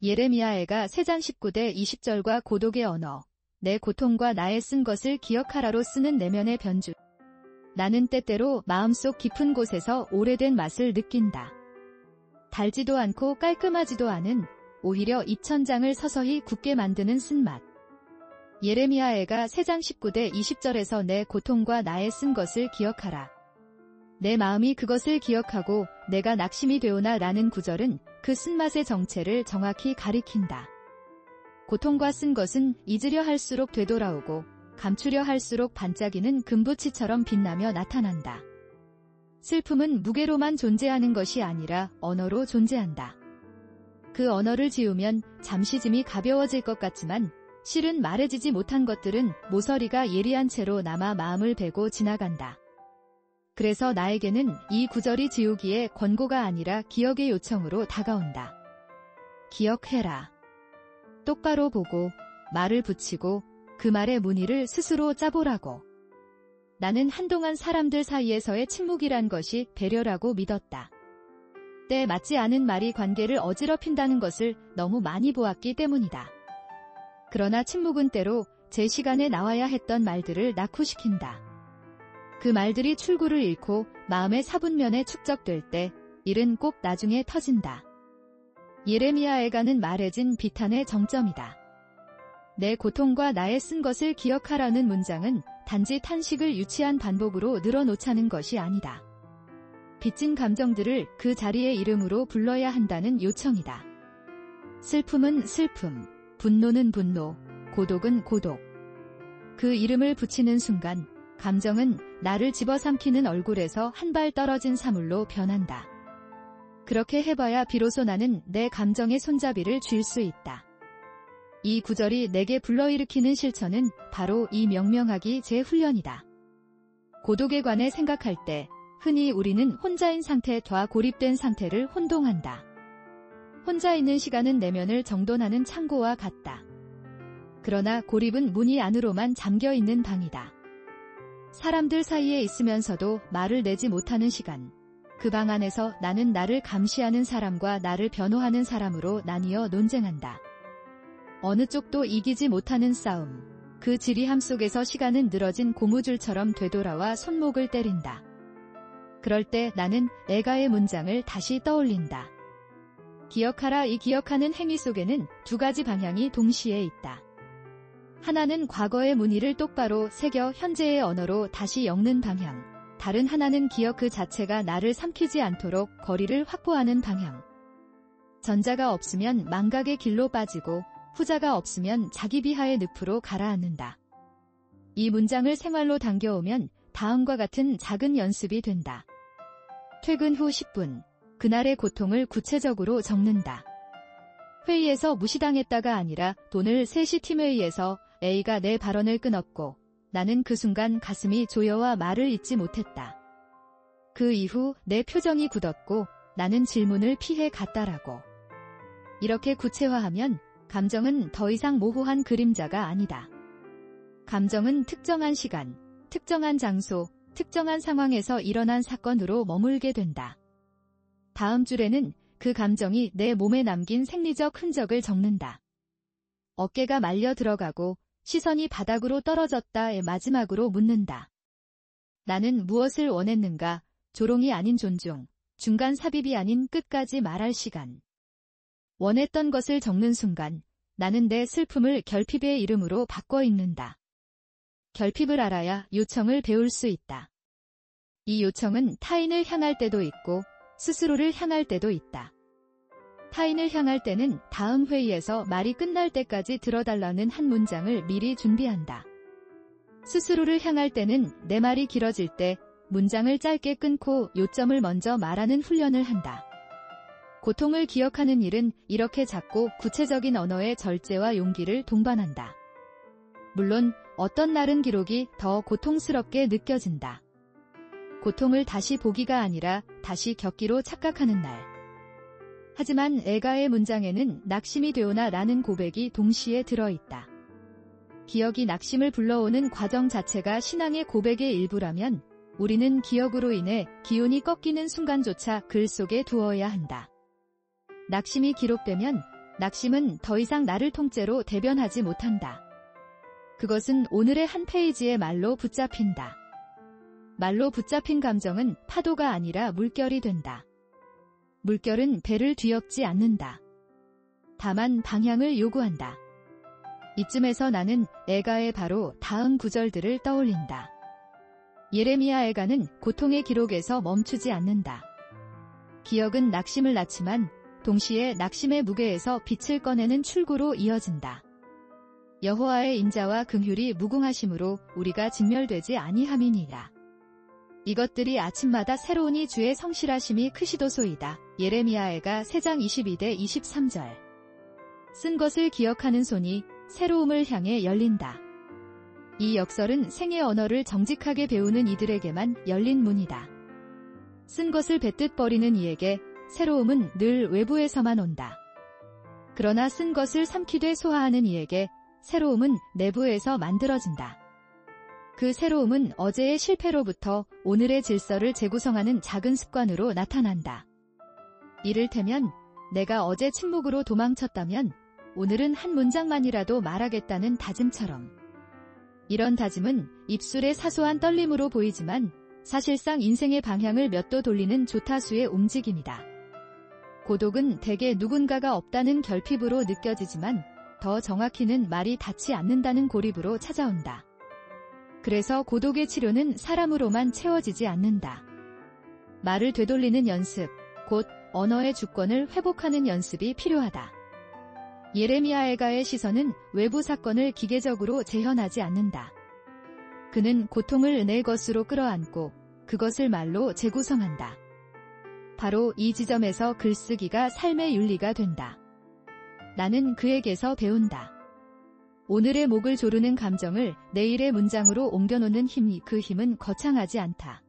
예레미야애가 세장 19대 20절과 고독의 언어, 내 고통과 나의 쓴 것을 기억하라로 쓰는 내면의 변주. 나는 때때로 마음속 깊은 곳에서 오래된 맛을 느낀다. 달지도 않고 깔끔하지도 않은, 오히려 2000장을 서서히 굳게 만드는 쓴맛. 예레미야애가 세장 19대 20절에서 내 고통과 나의 쓴 것을 기억하라. 내 마음이 그것을 기억하고 내가 낙심이 되오나 라는 구절은 그 쓴맛의 정체를 정확히 가리킨다. 고통과 쓴 것은 잊으려 할수록 되돌아오고 감추려 할수록 반짝이는 금붙이처럼 빛나며 나타난다. 슬픔은 무게로만 존재하는 것이 아니라 언어로 존재한다. 그 언어를 지우면 잠시 짐이 가벼워질 것 같지만 실은 말해지지 못한 것들은 모서리가 예리한 채로 남아 마음을 베고 지나간다. 그래서 나에게는 이 구절이 지우기의 권고가 아니라 기억의 요청으로 다가온다. 기억해라. 똑바로 보고 말을 붙이고 그 말의 무늬를 스스로 짜보라고. 나는 한동안 사람들 사이에서의 침묵이란 것이 배려라고 믿었다. 때 맞지 않은 말이 관계를 어지럽힌다는 것을 너무 많이 보았기 때문이다. 그러나 침묵은 때로 제 시간에 나와야 했던 말들을 낙후시킨다. 그 말들이 출구를 잃고 마음의 사분면에 축적될 때 일은 꼭 나중에 터진다. 예레미야애가는 말해진 비탄의 정점이다. 내 고통과 나의 쓴 것을 기억하라는 문장은 단지 탄식을 유치한 반복으로 늘어놓자는 것이 아니다. 빚진 감정들을 그 자리의 이름으로 불러야 한다는 요청이다. 슬픔은 슬픔, 분노는 분노, 고독은 고독. 그 이름을 붙이는 순간 감정은 나를 집어삼키는 얼굴에서 한 발 떨어진 사물로 변한다. 그렇게 해봐야 비로소 나는 내 감정의 손잡이를 쥘 수 있다. 이 구절이 내게 불러일으키는 실천은 바로 이 명명하기 재훈련이다. 고독에 관해 생각할 때 흔히 우리는 혼자인 상태와 고립된 상태를 혼동한다. 혼자 있는 시간은 내면을 정돈하는 창고와 같다. 그러나 고립은 문이 안으로만 잠겨있는 방이다. 사람들 사이에 있으면서도 말을 내지 못하는 시간. 그 방 안에서 나는 나를 감시하는 사람과 나를 변호하는 사람으로 나뉘어 논쟁한다. 어느 쪽도 이기지 못하는 싸움. 그 지리함 속에서 시간은 늘어진 고무줄처럼 되돌아와 손목을 때린다. 그럴 때 나는 애가의 문장을 다시 떠올린다. 기억하라. 이 기억하는 행위 속에는 두 가지 방향이 동시에 있다. 하나는 과거의 무늬를 똑바로 새겨 현재의 언어로 다시 엮는 방향. 다른 하나는 기억 그 자체가 나를 삼키지 않도록 거리를 확보하는 방향. 전자가 없으면 망각의 길로 빠지고 후자가 없으면 자기 비하의 늪으로 가라앉는다. 이 문장을 생활로 당겨오면 다음과 같은 작은 연습이 된다. 퇴근 후 10분. 그날의 고통을 구체적으로 적는다. 회의에서 무시당했다가 아니라 오늘 3시 팀회의에서 A가 내 발언을 끊었고 나는 그 순간 가슴이 조여와 말을 잇지 못했다. 그 이후 내 표정이 굳었고 나는 질문을 피해 갔다라고. 이렇게 구체화하면 감정은 더 이상 모호한 그림자가 아니다. 감정은 특정한 시간, 특정한 장소, 특정한 상황에서 일어난 사건으로 머물게 된다. 다음 줄에는 그 감정이 내 몸에 남긴 생리적 흔적을 적는다. 어깨가 말려 들어가고 시선이 바닥으로 떨어졌다의 마지막으로 묻는다. 나는 무엇을 원했는가? 조롱이 아닌 존중, 중간 삽입이 아닌 끝까지 말할 시간. 원했던 것을 적는 순간 나는 내 슬픔을 결핍의 이름으로 바꿔 읽는다. 결핍을 알아야 요청을 배울 수 있다. 이 요청은 타인을 향할 때도 있고 스스로를 향할 때도 있다. 타인을 향할 때는 다음 회의에서 말이 끝날 때까지 들어달라는 한 문장을 미리 준비한다. 스스로를 향할 때는 내 말이 길어질 때 문장을 짧게 끊고 요점을 먼저 말하는 훈련을 한다. 고통을 기억하는 일은 이렇게 작고 구체적인 언어의 절제와 용기를 동반한다. 물론 어떤 날은 기록이 더 고통스럽게 느껴진다. 고통을 다시 보기가 아니라 다시 겪기로 착각하는 날. 하지만 애가의 문장에는 낙심이 되오나 라는 고백이 동시에 들어있다. 기억이 낙심을 불러오는 과정 자체가 신앙의 고백의 일부라면 우리는 기억으로 인해 기운이 꺾이는 순간조차 글 속에 두어야 한다. 낙심이 기록되면 낙심은 더 이상 나를 통째로 대변하지 못한다. 그것은 오늘의 한 페이지의 말로 붙잡힌다. 말로 붙잡힌 감정은 파도가 아니라 물결이 된다. 물결은 배를 뒤엎지 않는다. 다만 방향을 요구한다. 이쯤에서 나는 애가의 바로 다음 구절들을 떠올린다. 예레미야 애가는 고통의 기록에서 멈추지 않는다. 기억은 낙심을 낳지만 동시에 낙심의 무게에서 빛을 꺼내는 출구로 이어진다. 여호와의 인자와 긍휼이 무궁하심으로 우리가 진멸되지 아니함이니라. 이것들이 아침마다 새로우니 주의 성실하심이 크시도소이다. 예레미야 애가 3장 22대 23절. 쓴 것을 기억하는 손이 새로움을 향해 열린다. 이 역설은 생의 언어를 정직하게 배우는 이들에게만 열린 문이다. 쓴 것을 뱉듯 버리는 이에게 새로움은 늘 외부에서만 온다. 그러나 쓴 것을 삼키되 소화하는 이에게 새로움은 내부에서 만들어진다. 그 새로움은 어제의 실패로부터 오늘의 질서를 재구성하는 작은 습관으로 나타난다. 이를테면 내가 어제 침묵으로 도망쳤다면 오늘은 한 문장만이라도 말하겠다는 다짐처럼. 이런 다짐은 입술의 사소한 떨림으로 보이지만 사실상 인생의 방향을 몇 도 돌리는 조타수의 움직임이다. 고독은 대개 누군가가 없다는 결핍으로 느껴지지만 더 정확히는 말이 닿지 않는다는 고립으로 찾아온다. 그래서 고독의 치료는 사람으로만 채워지지 않는다. 말을 되돌리는 연습, 곧 언어의 주권을 회복하는 연습이 필요하다. 예레미야 애가의 시선은 외부 사건을 기계적으로 재현하지 않는다. 그는 고통을 은혜의 것으로 끌어안고 그것을 말로 재구성한다. 바로 이 지점에서 글쓰기가 삶의 윤리가 된다. 나는 그에게서 배운다. 오늘의 목을 조르는 감정을 내일의 문장으로 옮겨놓는 힘이 그 힘은 거창하지 않다.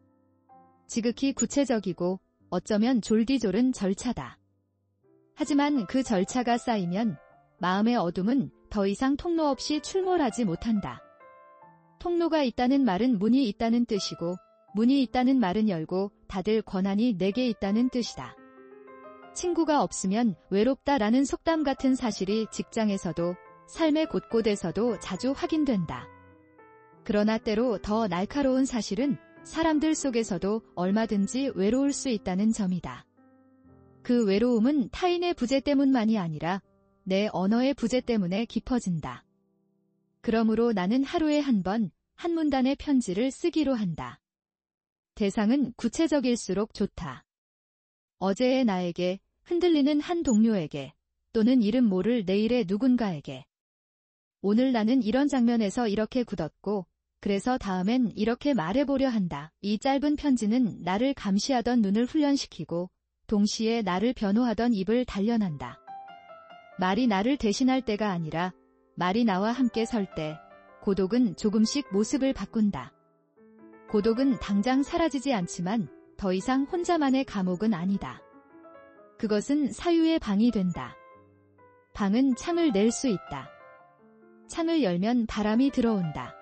지극히 구체적이고 어쩌면 졸디졸은 절차다. 하지만 그 절차가 쌓이면 마음의 어둠은 더 이상 통로 없이 출몰하지 못한다. 통로가 있다는 말은 문이 있다는 뜻이고 문이 있다는 말은 열고 닫을 권한이 내게 있다는 뜻이다. 친구가 없으면 외롭다라는 속담 같은 사실이 직장에서도 삶의 곳곳에서도 자주 확인된다. 그러나 때로 더 날카로운 사실은 사람들 속에서도 얼마든지 외로울 수 있다는 점이다. 그 외로움은 타인의 부재 때문만이 아니라 내 언어의 부재 때문에 깊어진다. 그러므로 나는 하루에 한 번, 한 문단의 편지를 쓰기로 한다. 대상은 구체적일수록 좋다. 어제의 나에게, 흔들리는 한 동료에게, 또는 이름 모를 내일의 누군가에게. 오늘 나는 이런 장면에서 이렇게 굳었고, 그래서 다음엔 이렇게 말해보려 한다. 이 짧은 편지는 나를 감시하던 눈을 훈련시키고, 동시에 나를 변호하던 입을 단련한다. 말이 나를 대신할 때가 아니라, 말이 나와 함께 설 때, 고독은 조금씩 모습을 바꾼다. 고독은 당장 사라지지 않지만, 더 이상 혼자만의 감옥은 아니다. 그것은 사유의 방이 된다. 방은 창을 낼 수 있다. 창을 열면 바람이 들어온다.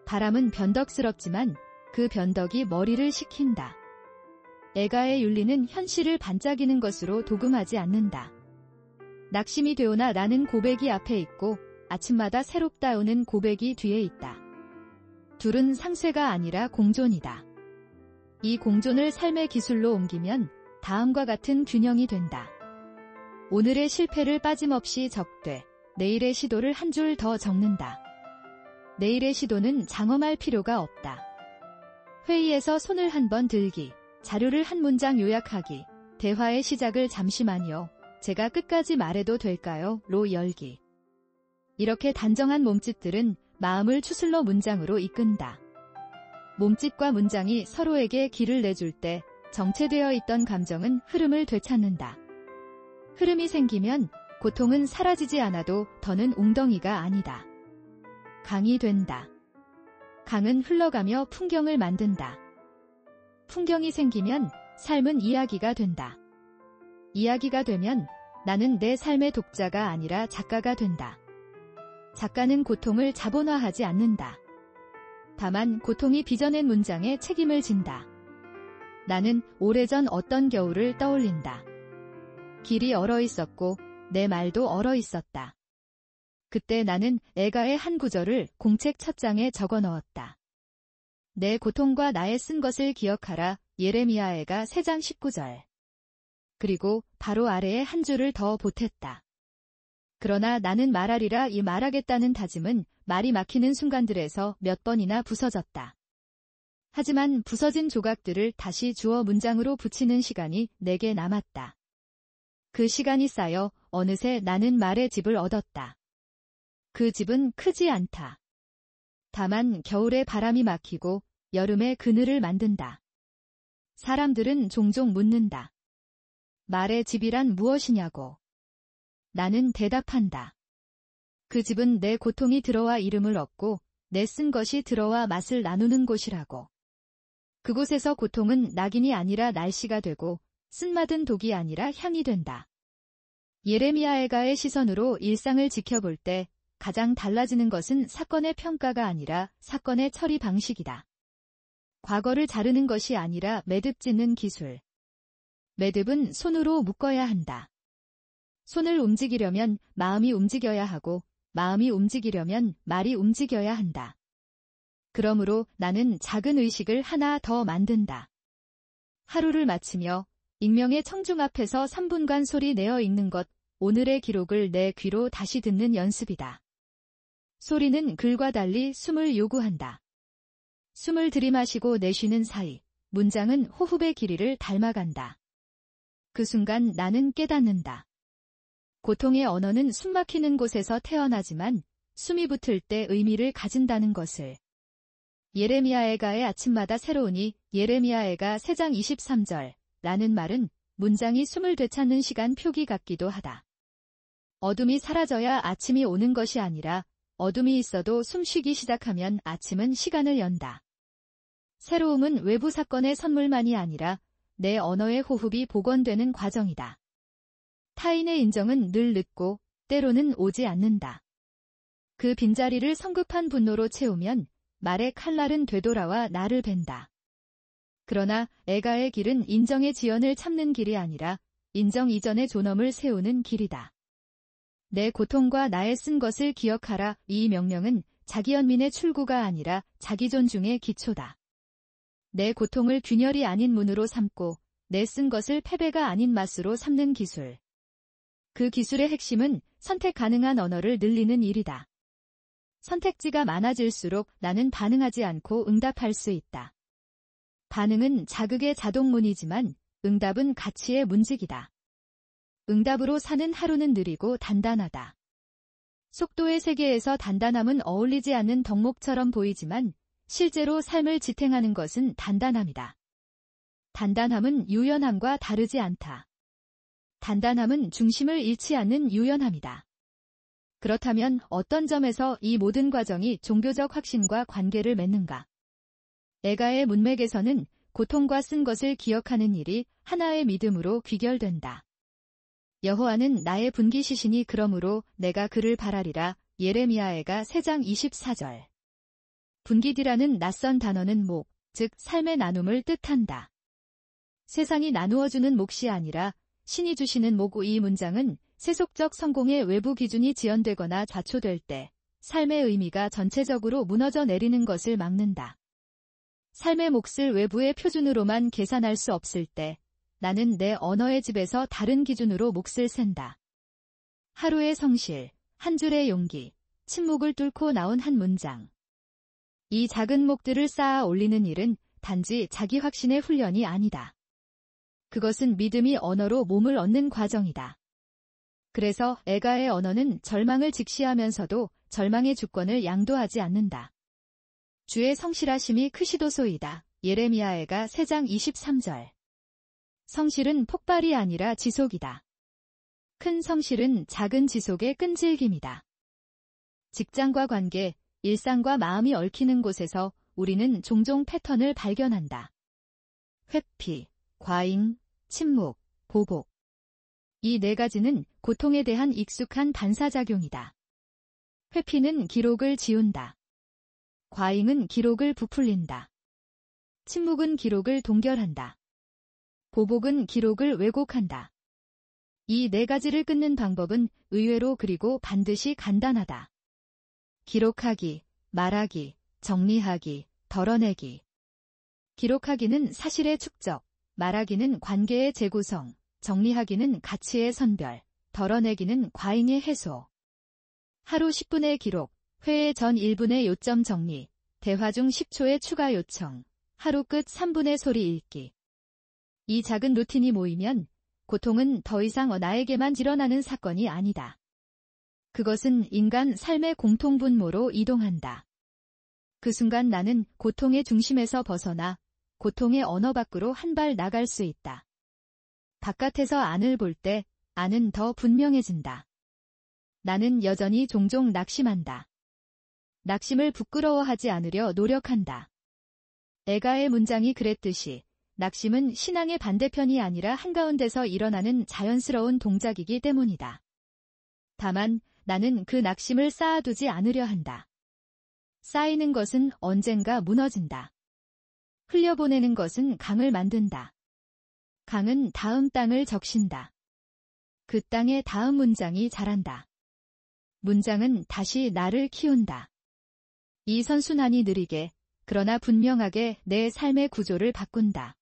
바람은 변덕스럽지만 그 변덕이 머리를 식힌다. 애가의 윤리는 현실을 반짝이는 것으로 도금하지 않는다. 낙심이 되오나 라는 고백이 앞에 있고 아침마다 새롭다오는 고백이 뒤에 있다. 둘은 상쇄가 아니라 공존이다. 이 공존을 삶의 기술로 옮기면 다음과 같은 균형이 된다. 오늘의 실패를 빠짐없이 적되 내일의 시도를 한 줄 더 적는다. 내일의 시도는 장엄할 필요가 없다. 회의에서 손을 한 번 들기, 자료를 한 문장 요약하기, 대화의 시작을 잠시만요. 제가 끝까지 말해도 될까요? 로 열기. 이렇게 단정한 몸짓들은 마음을 추슬러 문장으로 이끈다. 몸짓과 문장이 서로에게 길을 내줄 때 정체되어 있던 감정은 흐름을 되찾는다. 흐름이 생기면 고통은 사라지지 않아도 더는 웅덩이가 아니다. 강이 된다. 강은 흘러가며 풍경을 만든다. 풍경이 생기면 삶은 이야기가 된다. 이야기가 되면 나는 내 삶의 독자가 아니라 작가가 된다. 작가는 고통을 자본화하지 않는다. 다만 고통이 빚어낸 문장에 책임을 진다. 나는 오래전 어떤 겨울을 떠올린다. 길이 얼어 있었고 내 말도 얼어 있었다. 그때 나는 애가의 한 구절을 공책 첫 장에 적어 넣었다. 내 고통과 나의 쓴 것을 기억하라. 예레미야 애가 3장 19절. 그리고 바로 아래에 한 줄을 더 보탰다. 그러나 나는 말하리라. 이 말하겠다는 다짐은 말이 막히는 순간들에서 몇 번이나 부서졌다. 하지만 부서진 조각들을 다시 주어 문장으로 붙이는 시간이 내게 남았다. 그 시간이 쌓여 어느새 나는 말의 집을 얻었다. 그 집은 크지 않다. 다만 겨울에 바람이 막히고 여름에 그늘을 만든다. 사람들은 종종 묻는다. 말의 집이란 무엇이냐고. 나는 대답한다. 그 집은 내 고통이 들어와 이름을 얻고 내 쓴 것이 들어와 맛을 나누는 곳이라고. 그곳에서 고통은 낙인이 아니라 날씨가 되고 쓴맛은 독이 아니라 향이 된다. 예레미야 애가의 시선으로 일상을 지켜볼 때 가장 달라지는 것은 사건의 평가가 아니라 사건의 처리 방식이다. 과거를 자르는 것이 아니라 매듭 짓는 기술. 매듭은 손으로 묶어야 한다. 손을 움직이려면 마음이 움직여야 하고 마음이 움직이려면 말이 움직여야 한다. 그러므로 나는 작은 의식을 하나 더 만든다. 하루를 마치며 익명의 청중 앞에서 3분간 소리 내어 읽는 것, 오늘의 기록을 내 귀로 다시 듣는 연습이다. 소리는 글과 달리 숨을 요구한다. 숨을 들이마시고 내쉬는 사이, 문장은 호흡의 길이를 닮아간다. 그 순간 나는 깨닫는다. 고통의 언어는 숨막히는 곳에서 태어나지만 숨이 붙을 때 의미를 가진다는 것을. 예레미야 애가의 아침마다 새로우니 예레미야 애가 3장 23절 라는 말은 문장이 숨을 되찾는 시간 표기 같기도 하다. 어둠이 사라져야 아침이 오는 것이 아니라 어둠이 있어도 숨쉬기 시작하면 아침은 시간을 연다. 새로움은 외부 사건의 선물만이 아니라 내 언어의 호흡이 복원되는 과정이다. 타인의 인정은 늘 늦고 때로는 오지 않는다. 그 빈자리를 성급한 분노로 채우면 말의 칼날은 되돌아와 나를 벤다. 그러나 애가의 길은 인정의 지연을 참는 길이 아니라 인정 이전의 존엄을 세우는 길이다. 내 고통과 나의 쓴 것을 기억하라. 이 명령은 자기연민의 출구가 아니라 자기존중의 기초다. 내 고통을 균열이 아닌 문으로 삼고 내 쓴 것을 패배가 아닌 맛으로 삼는 기술. 그 기술의 핵심은 선택 가능한 언어를 늘리는 일이다. 선택지가 많아질수록 나는 반응하지 않고 응답할 수 있다. 반응은 자극의 자동문이지만 응답은 가치의 문직이다. 응답으로 사는 하루는 느리고 단단하다. 속도의 세계에서 단단함은 어울리지 않는 덕목처럼 보이지만 실제로 삶을 지탱하는 것은 단단함이다. 단단함은 유연함과 다르지 않다. 단단함은 중심을 잃지 않는 유연함이다. 그렇다면 어떤 점에서 이 모든 과정이 종교적 확신과 관계를 맺는가? 애가의 문맥에서는 고통과 쓴 것을 기억하는 일이 하나의 믿음으로 귀결된다. 여호와는 나의 분기시시니 그러므로 내가 그를 바라리라. 예레미야 애가 3장 24절. 분기디라는 낯선 단어는 목, 즉 삶의 나눔을 뜻한다. 세상이 나누어주는 몫이 아니라 신이 주시는 목. 이 문장은 세속적 성공의 외부 기준이 지연되거나 좌초될 때 삶의 의미가 전체적으로 무너져 내리는 것을 막는다. 삶의 몫을 외부의 표준으로만 계산할 수 없을 때 나는 내 언어의 집에서 다른 기준으로 몫을 센다. 하루의 성실, 한 줄의 용기, 침묵을 뚫고 나온 한 문장. 이 작은 몫들을 쌓아 올리는 일은 단지 자기 확신의 훈련이 아니다. 그것은 믿음이 언어로 몸을 얻는 과정이다. 그래서 애가의 언어는 절망을 직시하면서도 절망의 주권을 양도하지 않는다. 주의 성실하심이 크시도소이다. 예레미야 애가 3장 23절. 성실은 폭발이 아니라 지속이다. 큰 성실은 작은 지속의 끈질김이다. 직장과 관계, 일상과 마음이 얽히는 곳에서 우리는 종종 패턴을 발견한다. 회피, 과잉, 침묵, 보복. 이 4가지는 고통에 대한 익숙한 반사작용이다. 회피는 기록을 지운다. 과잉은 기록을 부풀린다. 침묵은 기록을 동결한다. 보복은 기록을 왜곡한다. 이 네 가지를 끊는 방법은 의외로 그리고 반드시 간단하다. 기록하기, 말하기, 정리하기, 덜어내기. 기록하기는 사실의 축적, 말하기는 관계의 재구성, 정리하기는 가치의 선별, 덜어내기는 과잉의 해소. 하루 10분의 기록, 회의 전 1분의 요점 정리, 대화 중 10초의 추가 요청, 하루 끝 3분의 소리 읽기. 이 작은 루틴이 모이면 고통은 더 이상 나에게만 일어나는 사건이 아니다. 그것은 인간 삶의 공통분모로 이동한다. 그 순간 나는 고통의 중심에서 벗어나 고통의 언어 밖으로 한 발 나갈 수 있다. 바깥에서 안을 볼 때 안은 더 분명해진다. 나는 여전히 종종 낙심한다. 낙심을 부끄러워하지 않으려 노력한다. 에가의 문장이 그랬듯이 낙심은 신앙의 반대편이 아니라 한가운데서 일어나는 자연스러운 동작이기 때문이다. 다만 나는 그 낙심을 쌓아두지 않으려 한다. 쌓이는 것은 언젠가 무너진다. 흘려보내는 것은 강을 만든다. 강은 다음 땅을 적신다. 그 땅에 다음 문장이 자란다. 문장은 다시 나를 키운다. 이 선순환이 느리게, 그러나 분명하게 내 삶의 구조를 바꾼다.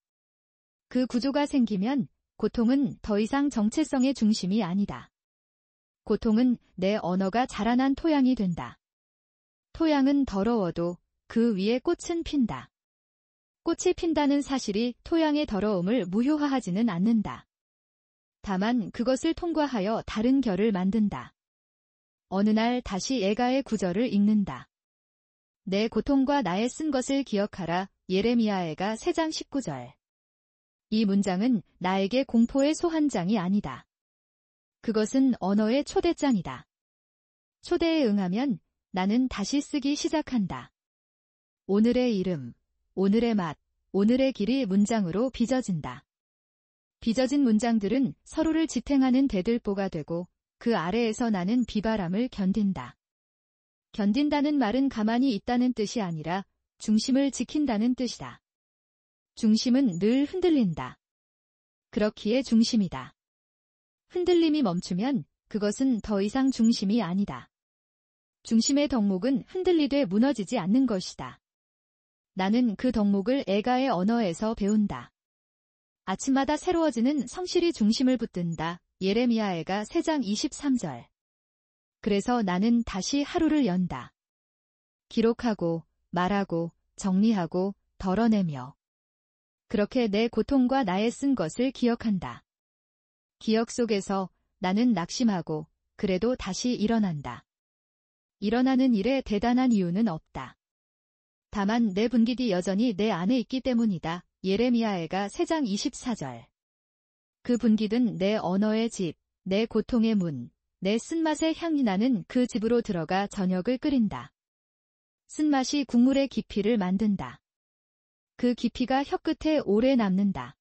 그 구조가 생기면 고통은 더 이상 정체성의 중심이 아니다. 고통은 내 언어가 자라난 토양이 된다. 토양은 더러워도 그 위에 꽃은 핀다. 꽃이 핀다는 사실이 토양의 더러움을 무효화하지는 않는다. 다만 그것을 통과하여 다른 결을 만든다. 어느 날 다시 에가의 구절을 읽는다. 내 고통과 나의 쓴 것을 기억하라. 예레미야에가 3장 19절. 이 문장은 나에게 공포의 소환장이 아니다. 그것은 언어의 초대장이다. 초대에 응하면 나는 다시 쓰기 시작한다. 오늘의 이름, 오늘의 맛, 오늘의 길이 문장으로 빚어진다. 빚어진 문장들은 서로를 지탱하는 대들보가 되고 그 아래에서 나는 비바람을 견딘다. 견딘다는 말은 가만히 있다는 뜻이 아니라 중심을 지킨다는 뜻이다. 중심은 늘 흔들린다. 그렇기에 중심이다. 흔들림이 멈추면 그것은 더 이상 중심이 아니다. 중심의 덕목은 흔들리되 무너지지 않는 것이다. 나는 그 덕목을 에가의 언어에서 배운다. 아침마다 새로워지는 성실이 중심을 붙든다. 예레미야에가 3장 23절. 그래서 나는 다시 하루를 연다. 기록하고, 말하고, 정리하고, 덜어내며. 그렇게 내 고통과 나의 쓴 것을 기억한다. 기억 속에서 나는 낙심하고, 그래도 다시 일어난다. 일어나는 일에 대단한 이유는 없다. 다만 내 분깃이 여전히 내 안에 있기 때문이다. 예레미야에가 3장 24절. 그 분깃은 내 언어의 집, 내 고통의 문, 내 쓴맛의 향이 나는 그 집으로 들어가 저녁을 끓인다. 쓴맛이 국물의 깊이를 만든다. 그 깊이가 혀끝에 오래 남는다.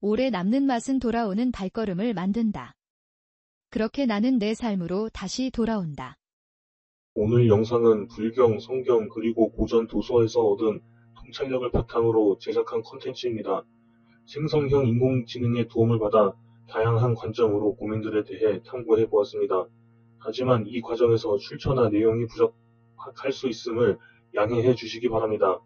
오래 남는 맛은 돌아오는 발걸음을 만든다. 그렇게 나는 내 삶으로 다시 돌아온다. 오늘 영상은 불경, 성경 그리고 고전 도서에서 얻은 통찰력을 바탕으로 제작한 콘텐츠입니다. 생성형 인공지능의 도움을 받아 다양한 관점으로 고민들에 대해 탐구해 보았습니다. 하지만 이 과정에서 출처나 내용이 부족할 수 있음을 양해해 주시기 바랍니다.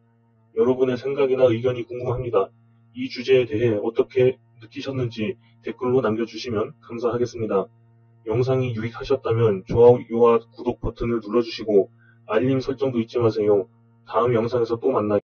여러분의 생각이나 의견이 궁금합니다. 이 주제에 대해 어떻게 느끼셨는지 댓글로 남겨주시면 감사하겠습니다. 영상이 유익하셨다면 좋아요와 구독 버튼을 눌러주시고 알림 설정도 잊지 마세요. 다음 영상에서 또 만나요.